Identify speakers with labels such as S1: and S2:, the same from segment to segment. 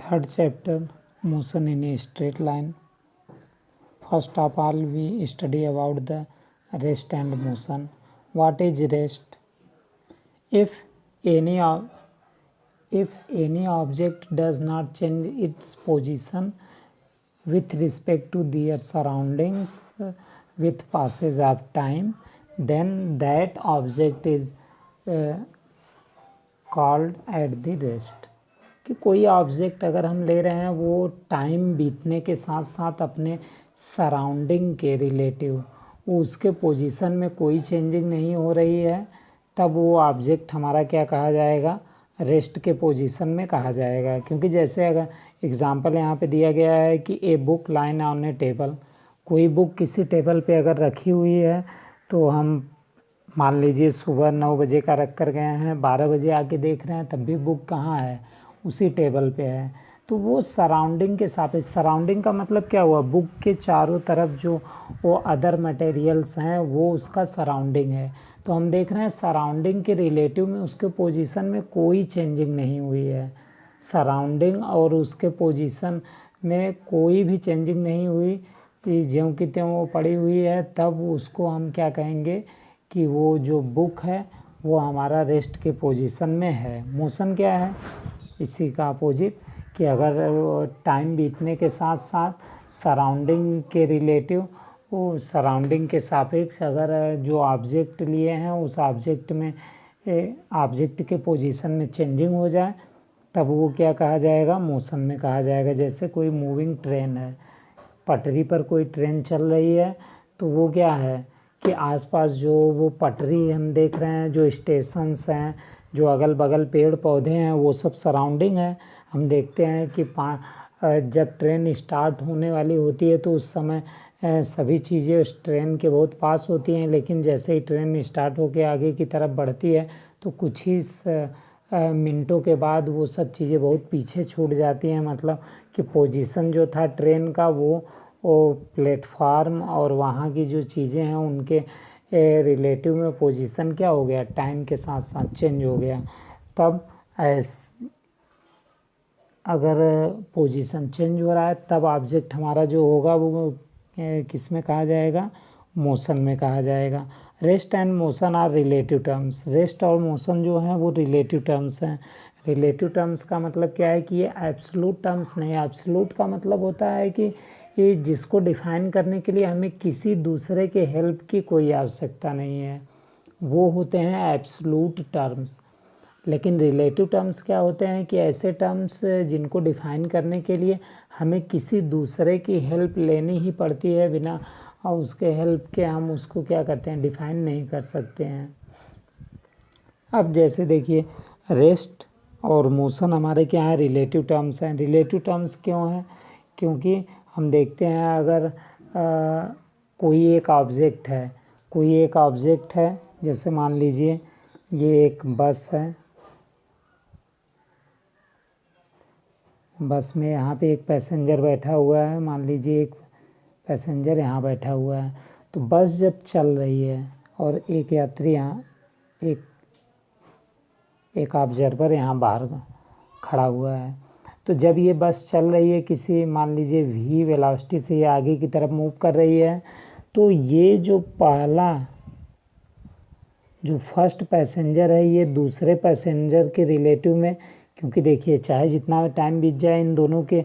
S1: Third chapter, motion in a straight line. First of all, we study about the rest and motion. What is rest? If any object does not change its position with respect to their surroundings with passage of time, then that object is called at the rest. कि कोई object अगर हम ले रहे हैं वो time बीतने के साथ साथ अपने सराउंडिंग के रिलेटिव वो उसके पोजीशन में कोई चेंजिंग नहीं हो रही है, तब वो ऑब्जेक्ट हमारा क्या कहा जाएगा, रेस्ट के पोजीशन में कहा जाएगा। क्योंकि जैसे अगर एग्जांपल यहाँ पे दिया गया है कि a book line on A table, कोई बुक किसी टेबल पे अगर रखी हुई है तो हम मान लीजिए सुबह 9 बजे का रख कर गए हैं, 12 बजे आके देख रहे हैं तब भी बुक कहाँ है, उसी टेबल पे है। तो वो सराउंडिंग के सापेक्ष, सराउंडिंग का मतलब क्या हुआ, बुक के चारों तरफ जो वो अदर मटेरियल्स हैं वो उसका सराउंडिंग है। तो हम देख रहे हैं सराउंडिंग के रिलेटिव में उसके पोजीशन में कोई चेंजिंग नहीं हुई है। सराउंडिंग और उसके पोजीशन में कोई भी चेंजिंग नहीं हुई, ज्यों की त्यों वो पड़ी हुई है, तब उसको हम क्या कहेंगे कि वो जो बुक है वो हमारा रेस्ट के पोजीशन में है। मोशन क्या है, इसी का अपोजिट, कि अगर टाइम बीतने के साथ साथ सराउंडिंग के रिलेटिव वो सराउंडिंग के सापेक्ष अगर जो ऑब्जेक्ट लिए हैं उस ऑब्जेक्ट में ऑब्जेक्ट के पोजीशन में चेंजिंग हो जाए, तब वो क्या कहा जाएगा, मोशन में कहा जाएगा। जैसे कोई मूविंग ट्रेन है, पटरी पर कोई ट्रेन चल रही है, तो वो क्या है कि आसपास जो वो पटरी हम देख रहे हैं, जो स्टेशंस हैं, जो अगल बगल पेड़ पौधे हैं, वो सब सराउंडिंग है। हम देखते हैं कि जब ट्रेन स्टार्ट होने वाली होती है तो उस समय सभी चीज़ें उस ट्रेन के बहुत पास होती हैं, लेकिन जैसे ही ट्रेन स्टार्ट होकर आगे की तरफ बढ़ती है तो कुछ ही मिनटों के बाद वो सब चीज़ें बहुत पीछे छूट जाती हैं। मतलब कि पोजीशन जो था ट्रेन का वो प्लेटफार्म और वहाँ की जो चीज़ें हैं उनके रिलेटिव में पोजीशन क्या हो गया, टाइम के साथ साथ चेंज हो गया। तब अगर पोजीशन चेंज हो रहा है तब ऑब्जेक्ट हमारा जो होगा वो किस में कहा जाएगा, मोशन में कहा जाएगा। Rest and motion are relative terms. Rest और मोशन जो हैं वो रिलेटिव टर्म्स हैं। रिलेटिव टर्म्स का मतलब क्या है कि ये एब्सोल्यूट टर्म्स नहीं है। एब्सोल्यूट का मतलब होता है कि ये जिसको डिफाइन करने के लिए हमें किसी दूसरे के हेल्प की कोई आवश्यकता नहीं है, वो होते हैं एब्सोल्यूट टर्म्स। लेकिन रिलेटिव टर्म्स क्या होते हैं कि ऐसे टर्म्स जिनको डिफाइन करने के लिए हमें किसी दूसरे की हेल्प लेनी ही पड़ती है, बिना और उसके हेल्प के हम उसको क्या करते हैं, डिफाइन नहीं कर सकते हैं। अब जैसे देखिए रेस्ट और मोशन हमारे क्या है, रिलेटिव टर्म्स हैं। रिलेटिव टर्म्स क्यों हैं, क्योंकि हम देखते हैं अगर कोई एक ऑब्जेक्ट है, जैसे मान लीजिए ये एक बस है, बस में यहाँ पे एक पैसेंजर बैठा हुआ है, मान लीजिए एक पैसेंजर यहाँ बैठा हुआ है। तो बस जब चल रही है और एक यात्री यहाँ एक ऑब्जर्वर यहाँ बाहर खड़ा हुआ है, तो जब ये बस चल रही है किसी मान लीजिए v वेलोसिटी से ये आगे की तरफ मूव कर रही है, तो ये जो फर्स्ट पैसेंजर है ये दूसरे पैसेंजर के रिलेटिव में, क्योंकि देखिए चाहे जितना टाइम बीत जाए इन दोनों के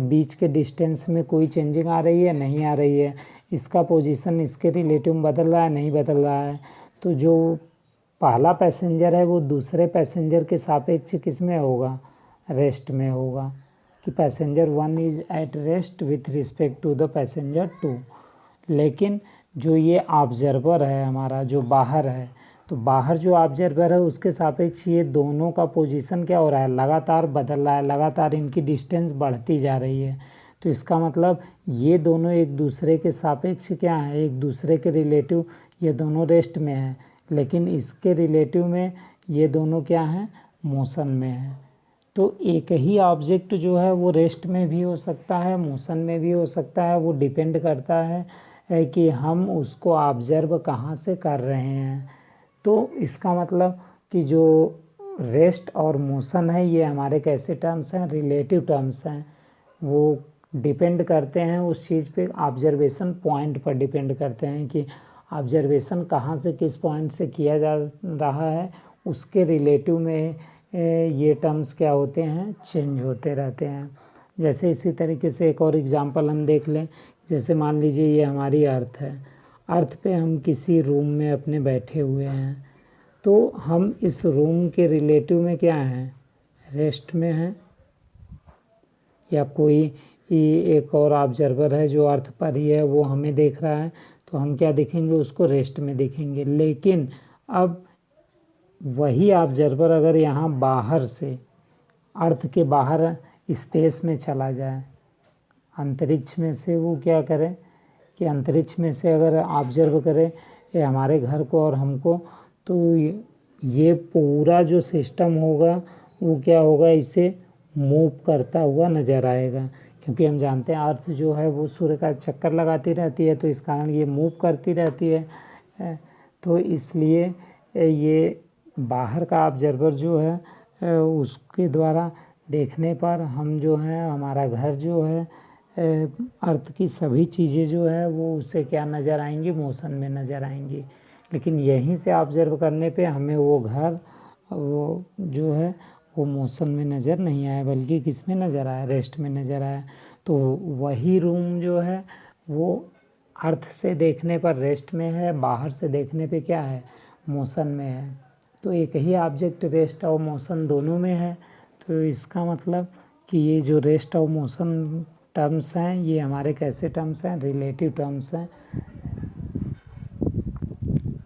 S1: बीच के डिस्टेंस में कोई चेंजिंग आ रही है, नहीं आ रही है। इसका पोजीशन इसके रिलेटिव में बदल रहा है, नहीं बदल रहा है। तो जो पहला पैसेंजर है वो दूसरे पैसेंजर के सापेक्ष किस में होगा, रेस्ट में होगा, कि passenger 1 is at rest with respect to the passenger 2। लेकिन जो ये ऑब्जर्वर है हमारा जो बाहर है, तो बाहर जो ऑब्जर्वर है उसके सापेक्ष ये दोनों का पोजीशन क्या हो रहा है, लगातार बदल रहा है, लगातार इनकी डिस्टेंस बढ़ती जा रही है। तो इसका मतलब ये दोनों एक दूसरे के सापेक्ष क्या है, एक दूसरे के रिलेटिव, ये दोनों रेस्ट में है, लेकिन इसके रिलेटिव में ये दोनों क्या हैं, मोशन में है। तो एक ही ऑब्जेक्ट जो है वो रेस्ट में भी हो सकता है, मोशन में भी हो सकता है। वो डिपेंड करता है कि हम उसको ऑब्जर्व कहाँ से कर रहे हैं। तो इसका मतलब कि जो रेस्ट और मोशन है ये हमारे कैसे टर्म्स हैं, रिलेटिव टर्म्स हैं। वो डिपेंड करते हैं उस चीज़ पे, ऑब्जर्वेशन पॉइंट पर डिपेंड करते हैं कि ऑब्जर्वेशन कहाँ से किस पॉइंट से किया जा रहा है, उसके रिलेटिव में ये टर्म्स क्या होते हैं, चेंज होते रहते हैं। जैसे इसी तरीके से एक और एग्जांपल हम देख लें। जैसे मान लीजिए ये हमारी अर्थ है, अर्थ पे हम किसी रूम में अपने बैठे हुए हैं, तो हम इस रूम के रिलेटिव में क्या हैं, रेस्ट में हैं, या कोई एक और ऑब्जर्वर है जो अर्थ पर ही है वो हमें देख रहा है, तो हम क्या दिखेंगे, उसको रेस्ट में दिखेंगे। लेकिन अब वही ऑब्जर्वर अगर यहाँ बाहर से, अर्थ के बाहर स्पेस में चला जाए, अंतरिक्ष में से वो क्या करे कि अंतरिक्ष में से अगर ऑब्जर्व करे ये हमारे घर को और हमको, तो ये पूरा जो सिस्टम होगा वो क्या होगा, इसे मूव करता हुआ नज़र आएगा। क्योंकि हम जानते हैं अर्थ जो है वो सूर्य का चक्कर लगाती रहती है, तो इस कारण ये मूव करती रहती है। तो इसलिए ये बाहर का ऑब्जर्वर जो है उसके द्वारा देखने पर हम जो है, हमारा घर जो है, अर्थ की सभी चीज़ें जो है वो उसे क्या नज़र आएंगी, मोशन में नज़र आएंगी। लेकिन यहीं से ऑब्जर्व करने पे हमें वो घर वो जो है वो मोशन में नज़र नहीं आया, बल्कि किस में नज़र आया, रेस्ट में नज़र आया। तो वही रूम जो है वो अर्थ से देखने पर रेस्ट में है, बाहर से देखने पे क्या है, मोशन में है। तो एक ही ऑब्जेक्ट रेस्ट और मोशन दोनों में है। तो इसका मतलब कि ये जो रेस्ट और मोशन टर्म्स हैं ये हमारे कैसे टर्म्स हैं, रिलेटिव टर्म्स हैं।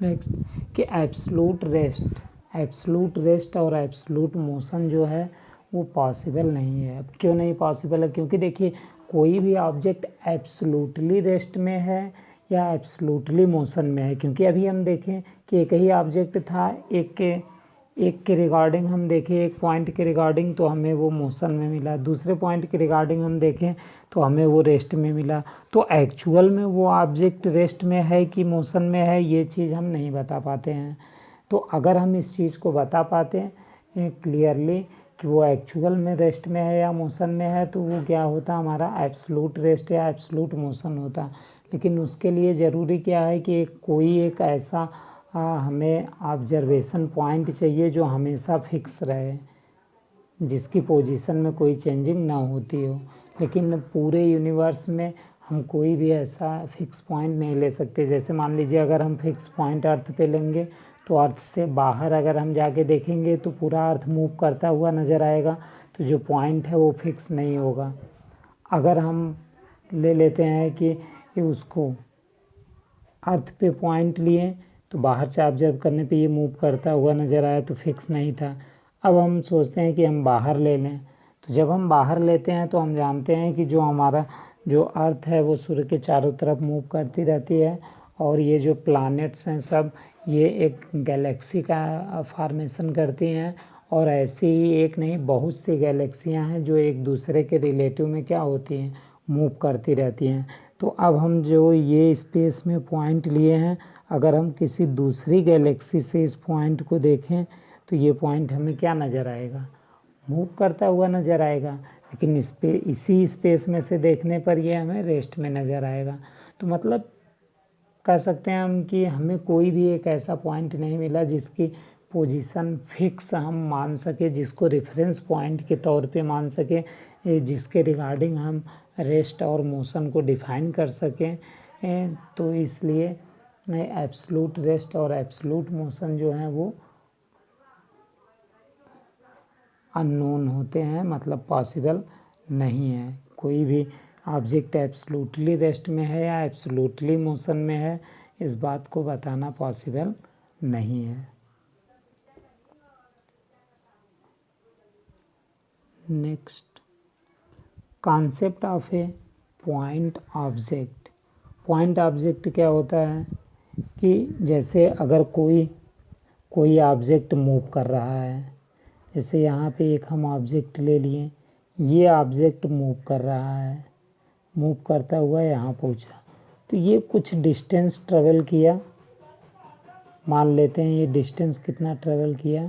S1: नेक्स्ट कि एब्सलूट रेस्ट और एब्सलूट मोशन जो है वो पॉसिबल नहीं है। अब क्यों नहीं पॉसिबल है, क्योंकि देखिए कोई भी ऑब्जेक्ट एब्सलूटली रेस्ट में है या एब्सलूटली मोशन में है। क्योंकि अभी हम देखें कि एक ही ऑब्जेक्ट था, एक के रिगार्डिंग हम देखें, एक पॉइंट के रिगार्डिंग तो हमें वो मोशन में मिला, दूसरे पॉइंट के रिगार्डिंग हम देखें तो हमें वो रेस्ट में मिला। तो एक्चुअल में वो ऑब्जेक्ट रेस्ट में है कि मोशन में है, ये चीज़ हम नहीं बता पाते हैं। तो अगर हम इस चीज़ को बता पाते हैं क्लियरली कि वो एक्चुअल में रेस्ट में है या मोशन में है, तो वो क्या होता, हमारा एब्सलूट रेस्ट या एब्सलूट मोशन होता। लेकिन उसके लिए ज़रूरी क्या है कि कोई एक ऐसा हमें ऑब्जर्वेशन पॉइंट चाहिए जो हमेशा फिक्स रहे, जिसकी पोजीशन में कोई चेंजिंग ना होती हो। लेकिन पूरे यूनिवर्स में हम कोई भी ऐसा फिक्स पॉइंट नहीं ले सकते। जैसे मान लीजिए अगर हम फिक्स पॉइंट अर्थ पे लेंगे तो अर्थ से बाहर अगर हम जाके देखेंगे तो पूरा अर्थ मूव करता हुआ नज़र आएगा, तो जो पॉइंट है वो फिक्स नहीं होगा। अगर हम ले लेते हैं कि उसको अर्थ पे पॉइंट लिए तो बाहर से ऑब्जर्व करने पे ये मूव करता हुआ नज़र आया, तो फिक्स नहीं था। अब हम सोचते हैं कि हम बाहर ले लें, तो जब हम बाहर लेते हैं तो हम जानते हैं कि जो हमारा जो अर्थ है वो सूर्य के चारों तरफ मूव करती रहती है, और ये जो प्लैनेट्स हैं सब ये एक गैलेक्सी का फॉर्मेशन करती हैं। और ऐसी ही एक नहीं बहुत सी गैलेक्सियां हैं जो एक दूसरे के रिलेटिव में क्या होती हैं, मूव करती रहती हैं। तो अब हम जो ये स्पेस में पॉइंट लिए हैं, अगर हम किसी दूसरी गैलेक्सी से इस पॉइंट को देखें तो ये पॉइंट हमें क्या नज़र आएगा, मूव करता हुआ नज़र आएगा। लेकिन इसी स्पेस में से देखने पर ये हमें रेस्ट में नज़र आएगा। तो मतलब कह सकते हैं हम कि हमें कोई भी एक ऐसा पॉइंट नहीं मिला जिसकी पोजीशन फिक्स हम मान सके, जिसको रेफरेंस पॉइंट के तौर पे मान सके, जिसके रिगार्डिंग हम रेस्ट और मोशन को डिफाइन कर सकें। तो इसलिए एब्सलूट रेस्ट और एब्सलूट मोशन जो हैं वो अननोन होते हैं, मतलब पॉसिबल नहीं है। कोई भी ऑब्जेक्ट एब्सलूटली रेस्ट में है या एब्सलूटली मोशन में है, इस बात को बताना पॉसिबल नहीं है। Next, concept of A point object. Point object क्या होता है कि जैसे अगर कोई ऑब्जेक्ट मूव कर रहा है, जैसे यहाँ पे एक हम ऑब्जेक्ट ले लिए, ये ऑब्जेक्ट मूव कर रहा है, मूव करता हुआ यहाँ पहुँचा, तो ये कुछ डिस्टेंस ट्रेवल किया, मान लेते हैं ये डिस्टेंस कितना ट्रेवल किया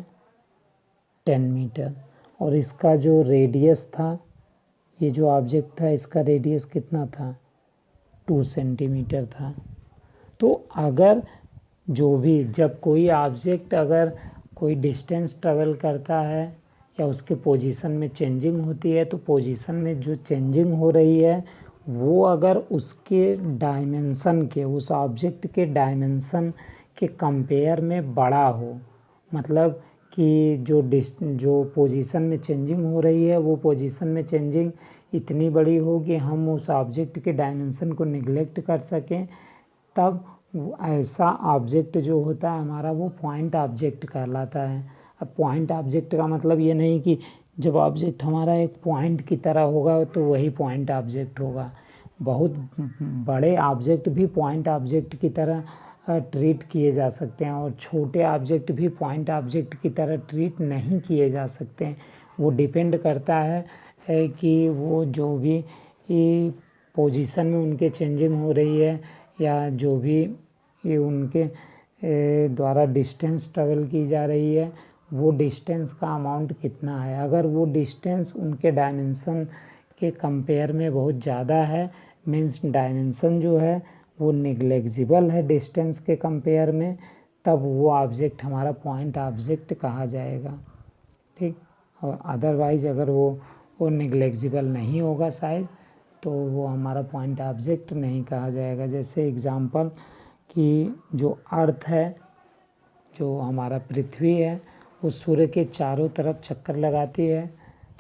S1: 10 मीटर, और इसका जो रेडियस था, ये जो ऑब्जेक्ट था इसका रेडियस कितना था, 2 सेंटीमीटर था। तो अगर जो भी, जब कोई ऑब्जेक्ट अगर कोई डिस्टेंस ट्रेवल करता है या उसके पोजीशन में चेंजिंग होती है, तो पोजीशन में जो चेंजिंग हो रही है वो अगर उसके डायमेंशन के, उस ऑब्जेक्ट के डायमेंशन के कंपेयर में बड़ा हो, मतलब कि जो पोजीशन में चेंजिंग हो रही है वो पोजीशन में चेंजिंग इतनी बड़ी हो कि हम उस ऑब्जेक्ट के डायमेंशन को निगलेक्ट कर सकें, तब ऐसा ऑब्जेक्ट जो होता है हमारा वो पॉइंट ऑब्जेक्ट कहलाता है। अब पॉइंट ऑब्जेक्ट का मतलब ये नहीं कि जब ऑब्जेक्ट हमारा एक पॉइंट की तरह होगा तो वही पॉइंट ऑब्जेक्ट होगा। बहुत बड़े ऑब्जेक्ट भी पॉइंट ऑब्जेक्ट की तरह ट्रीट किए जा सकते हैं, और छोटे ऑब्जेक्ट भी पॉइंट ऑब्जेक्ट की तरह ट्रीट नहीं किए जा सकते हैं। वो डिपेंड करता है कि वो जो भी पोजीशन में उनके चेंजिंग हो रही है, या जो भी ये उनके द्वारा डिस्टेंस ट्रेवल की जा रही है, वो डिस्टेंस का अमाउंट कितना है। अगर वो डिस्टेंस उनके डायमेंशन के कंपेयर में बहुत ज़्यादा है, मीन्स डायमेंशन जो है वो निग्लेक्जिबल है डिस्टेंस के कंपेयर में, तब वो ऑब्जेक्ट हमारा पॉइंट ऑब्जेक्ट कहा जाएगा। ठीक, और अदरवाइज अगर वो निग्लेक्जिबल नहीं होगा साइज, तो वो हमारा पॉइंट ऑब्जेक्ट नहीं कहा जाएगा। जैसे एग्जांपल कि जो अर्थ है, जो हमारा पृथ्वी है, वो सूर्य के चारों तरफ चक्कर लगाती है।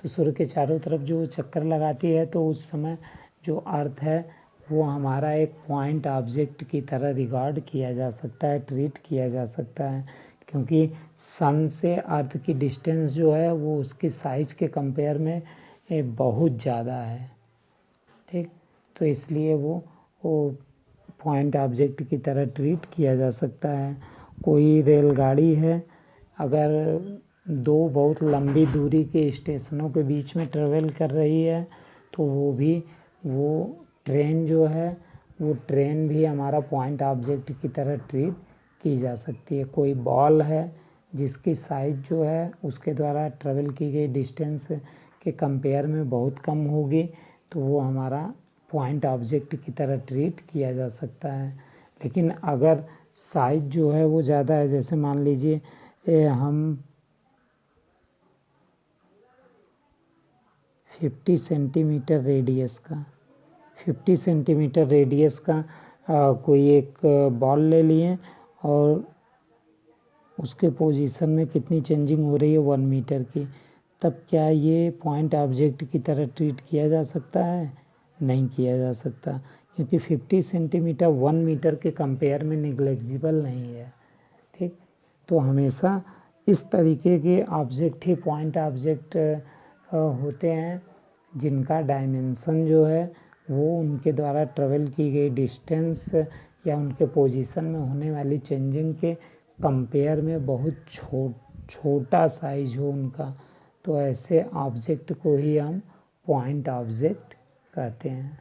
S1: तो सूर्य के चारों तरफ जो चक्कर लगाती है, तो उस समय जो अर्थ है वो हमारा एक पॉइंट ऑब्जेक्ट की तरह रिगार्ड किया जा सकता है, ट्रीट किया जा सकता है, क्योंकि सन से अर्थ की डिस्टेंस जो है वो उसकी साइज के कंपेयर में बहुत ज़्यादा है। ठीक, तो इसलिए वो पॉइंट ऑब्जेक्ट की तरह ट्रीट किया जा सकता है। कोई रेलगाड़ी है, अगर दो बहुत लंबी दूरी के स्टेशनों के बीच में ट्रेवल कर रही है, तो वो ट्रेन जो है, वो ट्रेन भी हमारा पॉइंट ऑब्जेक्ट की तरह ट्रीट की जा सकती है। कोई बॉल है जिसकी साइज जो है उसके द्वारा ट्रेवल की गई डिस्टेंस के कंपेयर में बहुत कम होगी, तो वो हमारा पॉइंट ऑब्जेक्ट की तरह ट्रीट किया जा सकता है। लेकिन अगर साइज जो है वो ज़्यादा है, जैसे मान लीजिए हम 50 सेंटीमीटर रेडियस का कोई एक बॉल ले लिए, और उसके पोजीशन में कितनी चेंजिंग हो रही है 1 मीटर की, तब क्या ये पॉइंट ऑब्जेक्ट की तरह ट्रीट किया जा सकता है? नहीं किया जा सकता, क्योंकि 50 सेंटीमीटर 1 मीटर के कंपेयर में निग्लेक्जिबल नहीं है। ठीक, तो हमेशा इस तरीके के ऑब्जेक्ट ही पॉइंट ऑब्जेक्ट होते हैं, जिनका डायमेंशन जो है वो उनके द्वारा ट्रेवल की गई डिस्टेंस या उनके पोजीशन में होने वाली चेंजिंग के कंपेयर में बहुत छोटा साइज हो उनका, तो ऐसे ऑब्जेक्ट को ही हम पॉइंट ऑब्जेक्ट कहते हैं।